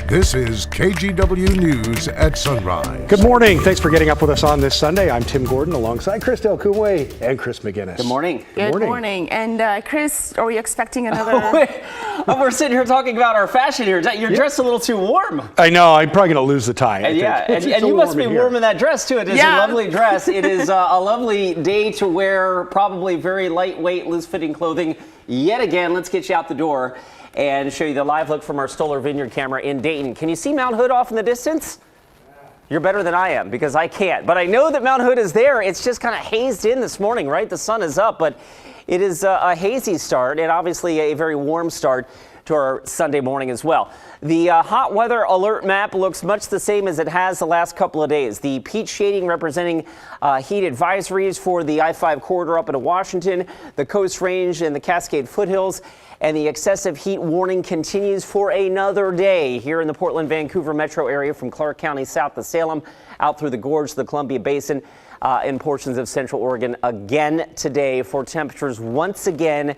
This is KGW News at Sunrise. Good morning. Thanks for getting up with us on this Sunday. I'm Tim Gordon alongside Chris Delcoué and Chris McGinnis. Good morning. Good morning. And Chris, are we expecting another? We're sitting here talking about our fashion here. You're dressed a little too warm. I know. I'm probably going to lose the tie. And you must be warm in that dress too. It is a lovely dress. It is a lovely day to wear probably very lightweight, loose-fitting clothing. Yet again, let's get you out the door and show you the live look from our Stoller Vineyard camera in Dayton. Can you see Mount Hood off in the distance? You're better than I am because I can't. But I know that Mount Hood is there. It's just kind of hazed in this morning, right? The sun is up, but it is a hazy start and obviously a very warm start to our Sunday morning as well. The hot weather alert map looks much the same as it has the last couple of days. The peach shading representing heat advisories for the I-5 corridor up into Washington, the Coast Range and the Cascade foothills. And the excessive heat warning continues for another day here in the Portland, Vancouver metro area from Clark County south to Salem, out through the gorge to the Columbia Basin, in portions of Central Oregon again today for temperatures once again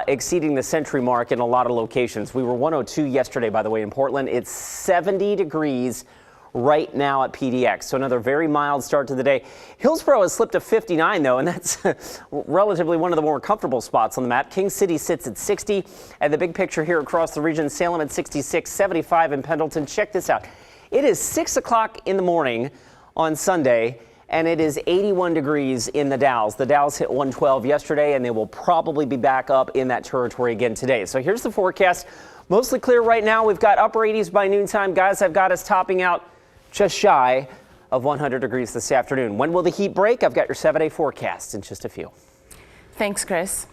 exceeding the century mark in a lot of locations. We were 102 yesterday, by the way, in Portland. It's 70 degrees right now at PDX. So another very mild start to the day. Hillsborough has slipped to 59 though, and that's relatively one of the more comfortable spots on the map. King City sits at 60, and the big picture here across the region, Salem at 66, 75 in Pendleton. Check this out. It is 6 o'clock in the morning on Sunday, and it is 81 degrees in the Dalles. The Dalles hit 112 yesterday, and they will probably be back up in that territory again today. So here's the forecast. Mostly clear right now. We've got upper 80s by noontime. Guys, I've got us topping out just shy of 100 degrees this afternoon. When will the heat break? I've got your 7-day forecast in just a few. Thanks, Chris.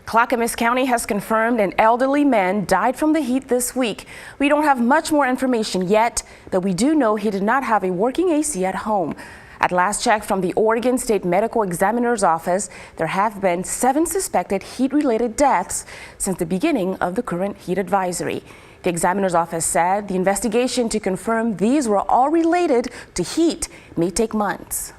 Clackamas County has confirmed an elderly man died from the heat this week. We don't have much more information yet, but we do know he did not have a working AC at home. At last check from the Oregon State Medical Examiner's Office, there have been 7 suspected heat-related deaths since the beginning of the current heat advisory. The examiner's office said the investigation to confirm these were all related to heat may take months.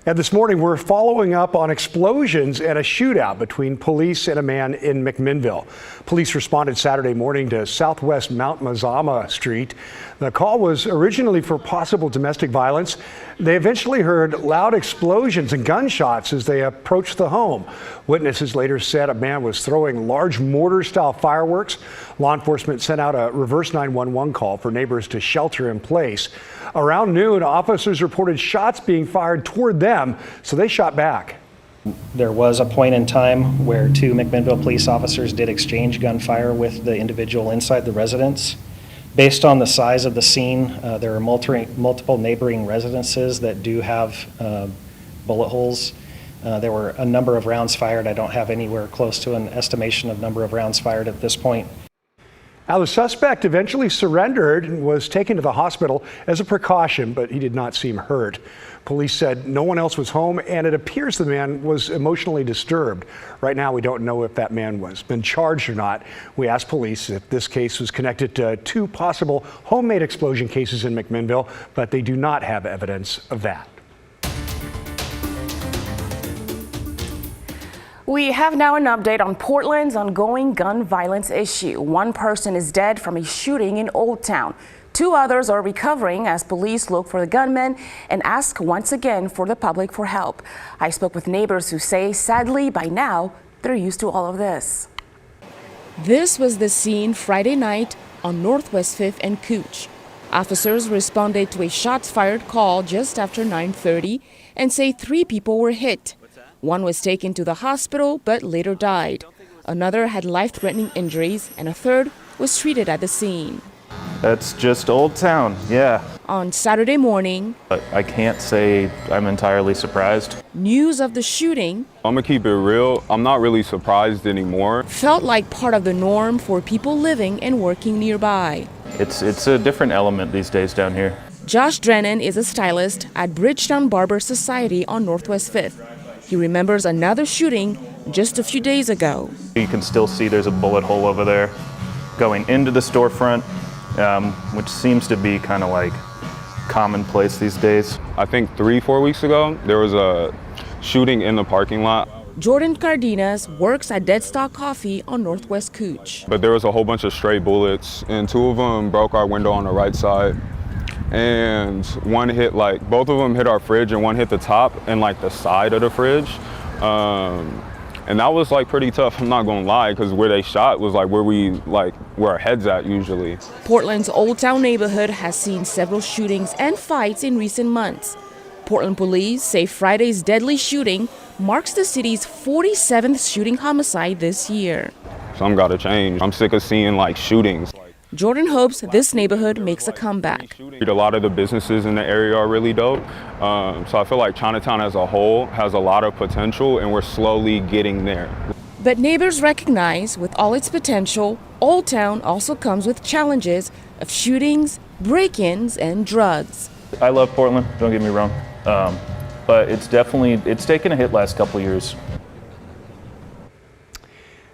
And this morning, we're following up on explosions and a shootout between police and a man in McMinnville. Police responded Saturday morning to Southwest Mount Mazama Street. The call was originally for possible domestic violence. They eventually heard loud explosions and gunshots as they approached the home. Witnesses later said a man was throwing large mortar-style fireworks. Law enforcement sent out a reverse 911 call for neighbors to shelter in place. Around noon, officers reported shots being fired toward them, so they shot back. There was a point in time where 2 McMinnville police officers did exchange gunfire with the individual inside the residence. Based on the size of the scene, there are multiple neighboring residences that do have bullet holes. There were a number of rounds fired. I don't have anywhere close to an estimation of number of rounds fired at this point. Now, the suspect eventually surrendered and was taken to the hospital as a precaution, but he did not seem hurt. Police said no one else was home, and it appears the man was emotionally disturbed. Right now, we don't know if that man was been charged or not. We asked police if this case was connected to 2 possible homemade explosion cases in McMinnville, but they do not have evidence of that. We have now an update on Portland's ongoing gun violence issue. 1 person is dead from a shooting in Old Town. 2 others are recovering as police look for the gunman and ask once again for the public for help. I spoke with neighbors who say, sadly, by now, they're used to all of this. This was the scene Friday night on Northwest 5th and Cooch. Officers responded to a shots fired call just after 9:30 and say 3 people were hit. 1 was taken to the hospital but later died. Another had life-threatening injuries, and a 3rd was treated at the scene. That's just Old Town, yeah. On Saturday morning, I can't say I'm entirely surprised. news of the shooting I'm gonna keep it real. I'm not really surprised anymore. felt like part of the norm for people living and working nearby. It's a different element these days down here. Josh Drennan is a stylist at Bridgetown Barber Society on Northwest 5th. He remembers another shooting just a few days ago. You can still see there's a bullet hole over there going into the storefront, which seems to be kind of like commonplace these days. I think 3-4 weeks ago, there was a shooting in the parking lot. Jordan Cardenas works at Deadstock Coffee on Northwest Cooch. But there was a whole bunch of stray bullets, and 2 of them broke our window on the right side. And one hit, both of them hit our fridge, and one hit the top and the side of the fridge. And that was pretty tough, I'm not gonna lie, because where they shot was where our head's at usually. Portland's Old Town neighborhood has seen several shootings and fights in recent months. Portland police say Friday's deadly shooting marks the city's 47th shooting homicide this year. Something gotta change. I'm sick of seeing shootings. Jordan hopes this neighborhood makes a comeback. A lot of the businesses in the area are really dope. So I feel like Chinatown as a whole has a lot of potential, and we're slowly getting there. But neighbors recognize with all its potential, Old Town also comes with challenges of shootings, break-ins, and drugs. I love Portland, don't get me wrong. But it's taken a hit last couple of years.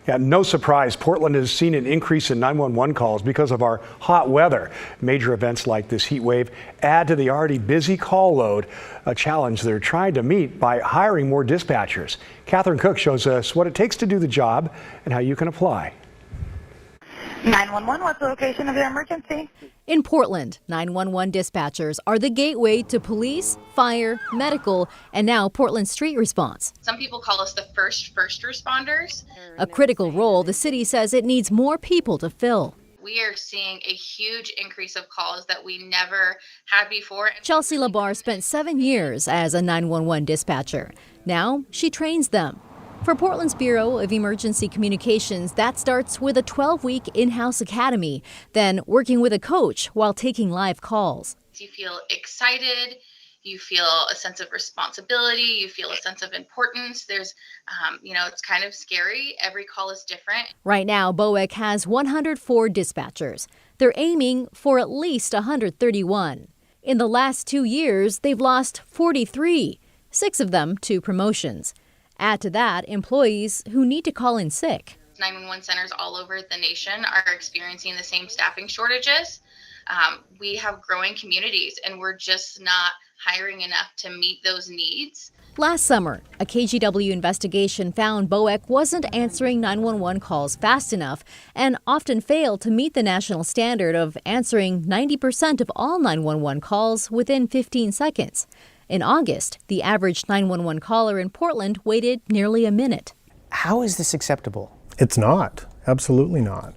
Yeah, no surprise, Portland has seen an increase in 911 calls because of our hot weather. Major events like this heat wave add to the already busy call load, a challenge they're trying to meet by hiring more dispatchers. Catherine Cook shows us what it takes to do the job and how you can apply. 911, what's the location of your emergency? In Portland, 911 dispatchers are the gateway to police, fire, medical, and now Portland Street Response. Some people call us the first responders. A critical role the city says it needs more people to fill. We are seeing a huge increase of calls that we never had before. Chelsea Labar spent 7 years as a 911 dispatcher. Now she trains them. For Portland's Bureau of Emergency Communications, that starts with a 12-week in-house academy, then working with a coach while taking live calls. You feel excited, you feel a sense of responsibility, you feel a sense of importance. There's, it's kind of scary. Every call is different. Right now, BOEC has 104 dispatchers. They're aiming for at least 131. In the last 2 years, they've lost 43, 6 of them to promotions. Add to that employees who need to call in sick. 911 centers all over the nation are experiencing the same staffing shortages. We have growing communities, and we're just not hiring enough to meet those needs. Last summer, a KGW investigation found BOEC wasn't answering 911 calls fast enough and often failed to meet the national standard of answering 90% of all 911 calls within 15 seconds. In August, the average 911 caller in Portland waited nearly a minute. How is this acceptable? It's not. Absolutely not.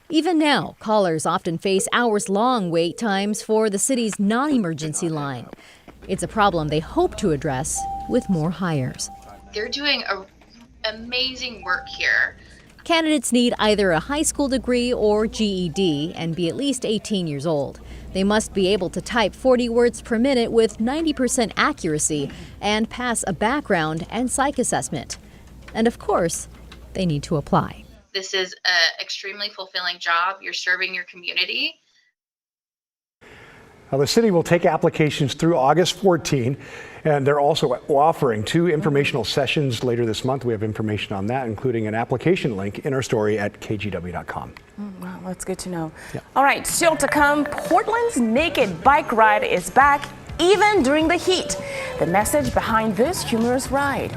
Even now, callers often face hours-long wait times for the city's non-emergency line. It's a problem they hope to address with more hires. They're doing amazing work here. Candidates need either a high school degree or GED and be at least 18 years old. They must be able to type 40 words per minute with 90% accuracy and pass a background and psych assessment. And of course, they need to apply. This is an extremely fulfilling job. You're serving your community. Now, the city will take applications through August 14, and they're also offering 2 informational sessions later this month. We have information on that, including an application link in our story at kgw.com. Wow, that's good to know. Yeah. All right, still to come, Portland's naked bike ride is back even during the heat. The message behind this humorous ride.